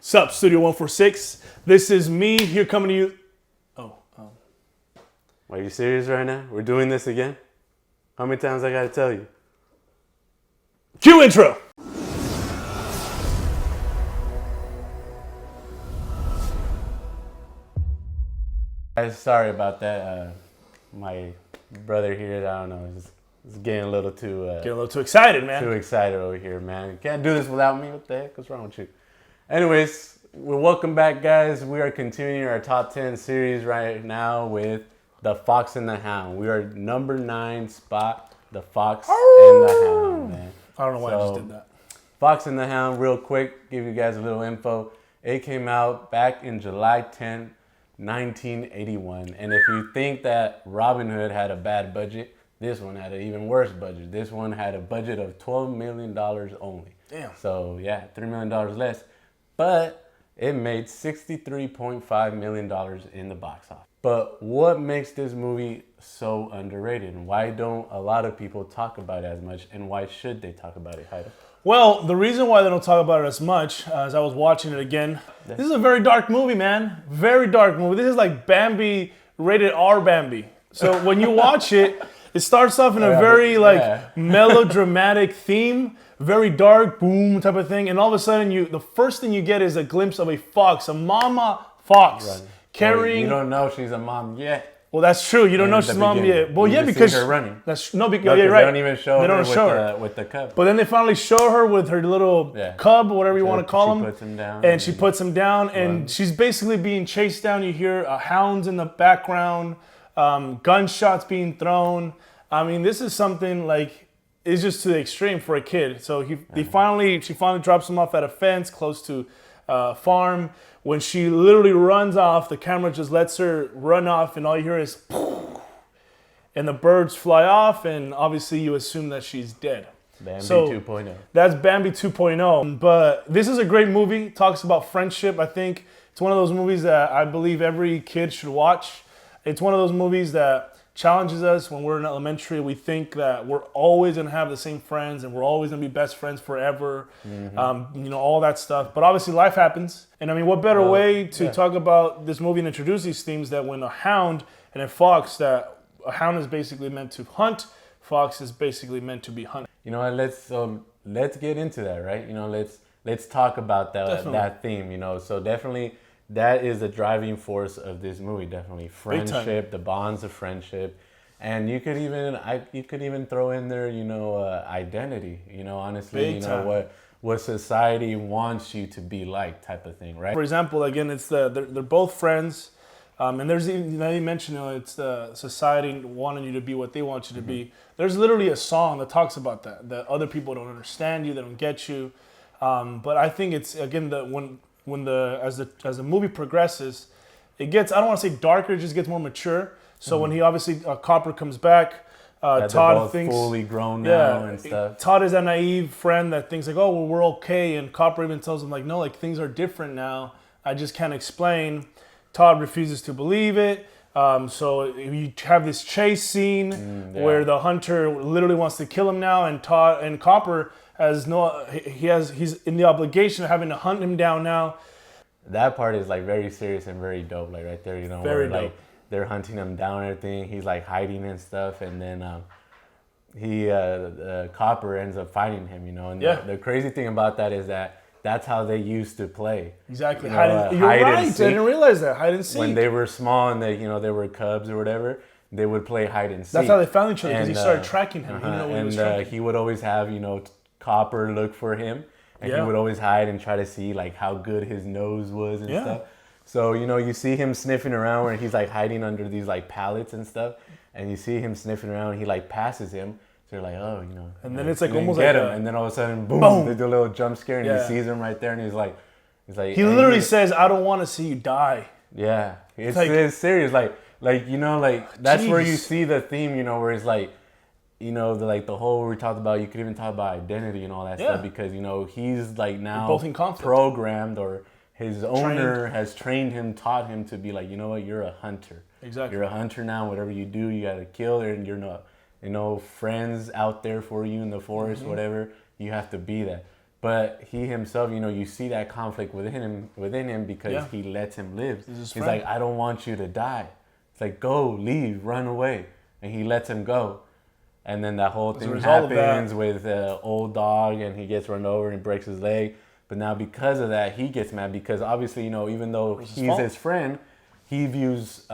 Sup, Studio 146. This is me here coming to you. Are you serious right now? We're doing this again? How many times I gotta tell you? Cue intro. Guys, sorry about that. My brother here, I don't know, is getting a little too Getting a little too excited, man. too excited over here, man. You can't do this without me. What the heck? What's wrong with you? Anyways, welcome back, guys. We are continuing our top 10 series right now with The Fox and the Hound. We are number 9 spot, The Fox and the Hound, man. I don't know why I just did that. Fox and the Hound, real quick, give you guys a little info. It came out back in July 10th, 1981. And if you think that Robin Hood had a bad budget, this one had an even worse budget. This one had a budget of $12 million only. Damn. So, yeah, $3 million less. But it made $63.5 million in the box office. But what makes this movie so underrated? And why don't a lot of people talk about it as much? And why should they talk about it, Jairo? Well, the reason why they don't talk about it as much, as I was watching it again, this is a very dark movie, man. Very dark movie. This is like Bambi, rated R Bambi. So when you watch it, it starts off in a very melodramatic theme, very dark, boom type of thing, and all of a sudden the first thing you get is a glimpse of a fox, a mama fox, carrying. You don't know she's a mom yet. Well, that's true. You don't know she's a mom yet. Well, yeah, because her running. That's no, because Yeah, right. They don't even show her with the cub. But then they finally show her with her little cub, whatever you want to call him. She puts him down. And she puts him down, and she's basically being chased down. You hear hounds in the background, gunshots being thrown. I mean, this is something like, it's just to the extreme for a kid. So she finally drops him off at a fence close to a farm. When she literally runs off, the camera just lets her run off, and all you hear is poof, and the birds fly off, and obviously you assume that she's dead. Bambi 2.0. That's Bambi 2.0. But this is a great movie. It talks about friendship. I think it's one of those movies that I believe every kid should watch. It's one of those movies that challenges us when we're in elementary. We think that we're always going to have the same friends and we're always going to be best friends forever. All that stuff. But obviously life happens. And I mean, what better way to talk about this movie and introduce these themes that when a hound and a fox, that a hound is basically meant to hunt, fox is basically meant to be hunted. You know what, let's get into that, right? You know, let's talk about that theme, you know. So definitely that is the driving force of this movie. Definitely friendship, the bonds of friendship, and you could even throw in there, you know, identity. You know, honestly, you know what society wants you to be like, type of thing, right? For example, again, it's they're both friends, and there's even, you know, you mentioned, you know, it's the society wanting you to be what they want you to be. There's literally a song that talks about that other people don't understand you, they don't get you, but I think it's again as the movie progresses, it gets, I don't want to say darker, it just gets more mature. So when he obviously Copper comes back, Todd thinks fully grown now and stuff. Todd is that naive friend that thinks like, oh, well, we're okay, and Copper even tells him like, no, like things are different now. I just can't explain. Todd refuses to believe it. So you have this chase scene where the hunter literally wants to kill him now, and Todd and Copper he's in the obligation of having to hunt him down now. That part is like very serious and very dope, like right there, you know, very where dope. Like they're hunting him down and everything. He's like hiding and stuff, and then Copper ends up fighting him, you know. And the crazy thing about that is that that's how they used to play. Exactly. You know, you're right. I didn't realize that. Hide and seek. When they were small and they were cubs or whatever, they would play hide and seek. That's how they found each other, because he started tracking him. He would always have, you know, Copper look for him, and he would always hide and try to see like how good his nose was and stuff. So, you know, you see him sniffing around where he's like hiding under these like pallets and stuff, and you see him sniffing around, and he like passes him. So you're like, oh, you know. And then it's like almost get like him, and then all of a sudden, boom, they do a little jump scare, and he sees him right there, and he's like, he literally says, I don't want to see you die. Yeah, it's serious, like you know, like that's where you see the theme, you know, where it's like, you know, the whole we talked about. You could even talk about identity and all that stuff, because you know he's like now both in conflict, programmed, or his owner has trained him, taught him to be like, you know what, you're a hunter. Exactly. You're a hunter now. Whatever you do, you gotta kill, and you're not, you know, friends out there for you in the forest, whatever. You have to be that. But he himself, you know, you see that conflict within him because he lets him live. He's like, I don't want you to die. It's like, go, leave, run away. And he lets him go. And then that whole thing happens with the old dog, and he gets run over and breaks his leg. But now because of that, he gets mad because obviously, you know, even though he's his friend, he views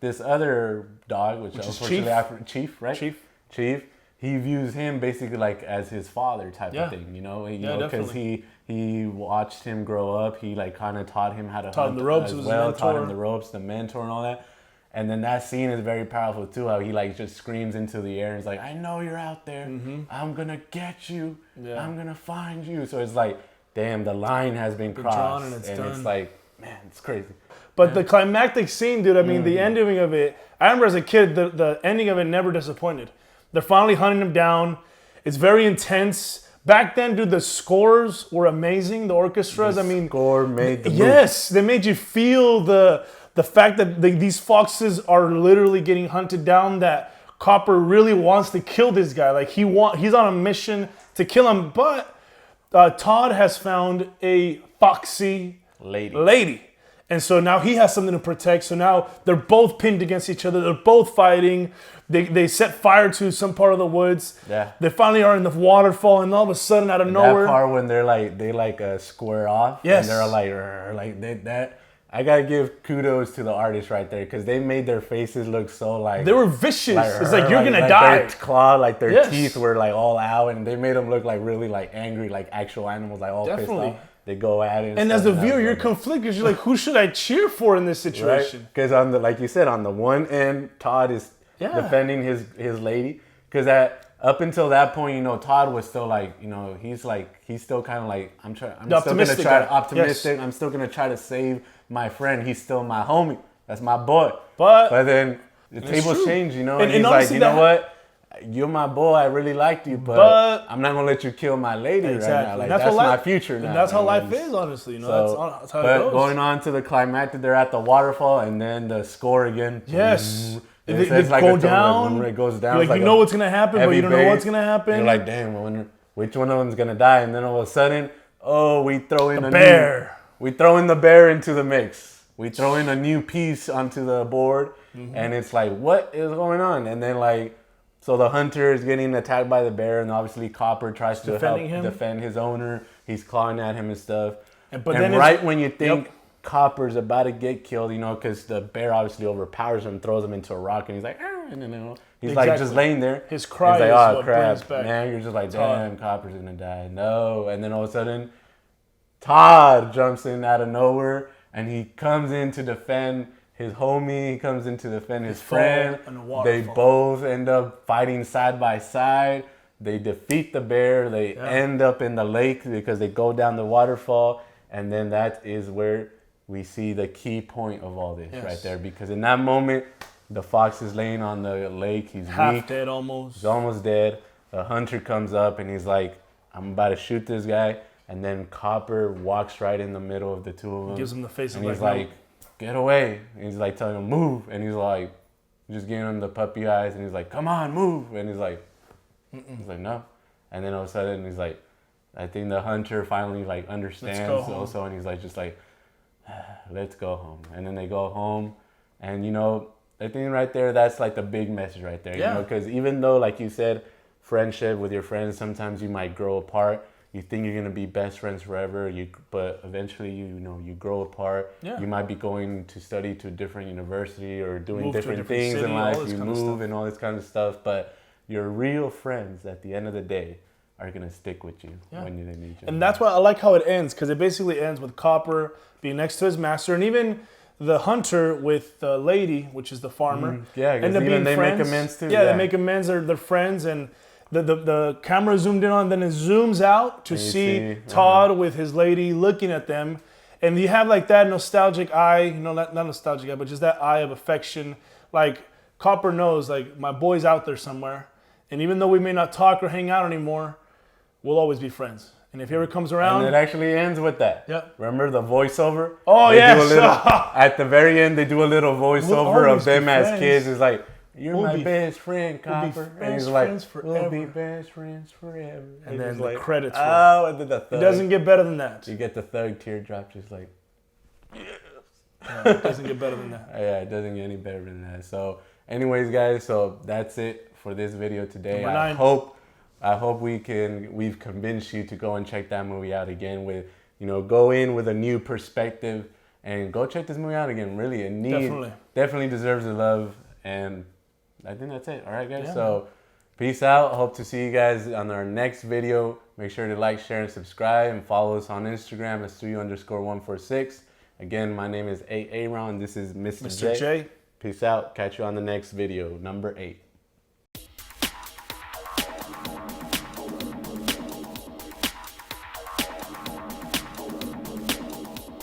this other dog, which unfortunately Chief, right? Chief. He views him basically like as his father type of thing, you know, because he watched him grow up. He like kind of taught him how to hunt the ropes as well, taught him the ropes, the mentor and all that. And then that scene is very powerful too, how he like just screams into the air and is like, I know you're out there. I'm going to get you. I'm going to find you. So it's like, damn, the line has been crossed. And it's like, man, it's crazy. But the climactic scene, dude, I mean, the ending of it, I remember as a kid, the ending of it never disappointed. They're finally hunting him down. It's very intense. Back then, dude, the scores were amazing. The orchestras, score made the movie. Yes, they made you feel the fact that these foxes are literally getting hunted down, that Copper really wants to kill this guy. Like, he's on a mission to kill him. But Todd has found a foxy lady. And so now he has something to protect. So now they're both pinned against each other. They're both fighting. They set fire to some part of the woods. Yeah. They finally are in the waterfall, and all of a sudden, out of nowhere, that part when they square off. Yes. And they're that. I gotta give kudos to the artists right there because they made their faces look so like they were vicious. It's like you're gonna die. Their claw, their teeth were like all out, and they made them look like really like angry, like actual animals, like all pissed off. They go at it. And as a viewer, you're conflicted. You're like, who should I cheer for in this situation? Because on the, like you said, on the one end, Todd is defending his lady. Because up until that point, you know, Todd was still like, you know, he's still kind of like, I'm still gonna try optimistic. Yes. I'm still gonna try to save my friend. He's still my homie. That's my boy. But then the tables change, you know, and he's like, you know what? You're my boy. I really liked you, but I'm not gonna let you kill my lady right now. Like that's my future now. And that's how life is, honestly. You know, that's how it goes. Going on to the climactic, they're at the waterfall, and then the score again. Yes. It go down. It goes down. Like you know what's gonna happen, but you don't know what's gonna happen. You're like, damn, I wonder which one of them's gonna die. And then all of a sudden, we throw in the bear. We throw in the bear into the mix. We throw in a new piece onto the board, and it's like, what is going on? And then so the hunter is getting attacked by the bear, and obviously Copper tries to defend his owner. He's clawing at him and stuff. And right when you think Copper's about to get killed, you know, because the bear obviously overpowers him, throws him into a rock, and he's like, and then he's like just laying there. His cry is like, oh crap, man! You're just like, damn, Copper's gonna die. No, and then all of a sudden, Todd jumps in out of nowhere, and he comes in to defend his homie. He comes in to defend his friend. They both end up fighting side by side. They defeat the bear. They end up in the lake because they go down the waterfall. And then that is where we see the key point of all this right there. Because in that moment, the fox is laying on the lake. He's half dead almost. He's almost dead. The hunter comes up and he's like, I'm about to shoot this guy. And then Copper walks right in the middle of the two of them. Gives him the face and he's like, get away. And he's like telling him, move. And he's like, just giving him the puppy eyes. And he's like, come on, move. And he's like, no. And then all of a sudden he's like, I think the hunter finally understands also. And he's like, just like, let's go home. And then they go home. And, you know, I think right there, that's like the big message right there. You know, because even though, like you said, friendship with your friends, sometimes you might grow apart. You think you're gonna be best friends forever, but eventually you grow apart. Yeah. You might be going to study to a different university or doing different things in life. You move and all this kind of stuff. But your real friends, at the end of the day, are gonna stick with you when you need you. And that's why I like how it ends, because it basically ends with Copper being next to his master, and even the hunter with the lady, which is the farmer. End up being friends. Make amends too. They make amends. They're friends, and the camera zoomed in on, then it zooms out to see Todd with his lady looking at them. And you have like that nostalgic eye, not nostalgic eye, but just that eye of affection. Like Copper knows, like, my boy's out there somewhere. And even though we may not talk or hang out anymore, we'll always be friends. And if he ever comes around... And it actually ends with that. Yep. Remember the voiceover? Oh, yes. At the very end, they do a little voiceover of them as kids. It's like, You're We'll my be- best friend, we'll be Copper. best and he's like, friends we'll be forever." best friends forever. And then he's the like, credits roll. Oh, and then the It thug. doesn't get better than that. You get the thug teardrop, just like. No, it doesn't get better than that. Yeah, it doesn't get any better than that. So, anyways, guys, so that's it for this video today. Number 9. I hope we've convinced you to go and check that movie out again with, go in with a new perspective and go check this movie out again. Really, definitely deserves the love. And I think that's it. All right, guys. Yeah, so, peace out. Hope to see you guys on our next video. Make sure to like, share, and subscribe, and follow us on Instagram at studio_146. Again, my name is Aaron. This is Mr. J. J. Peace out. Catch you on the next video, number 8.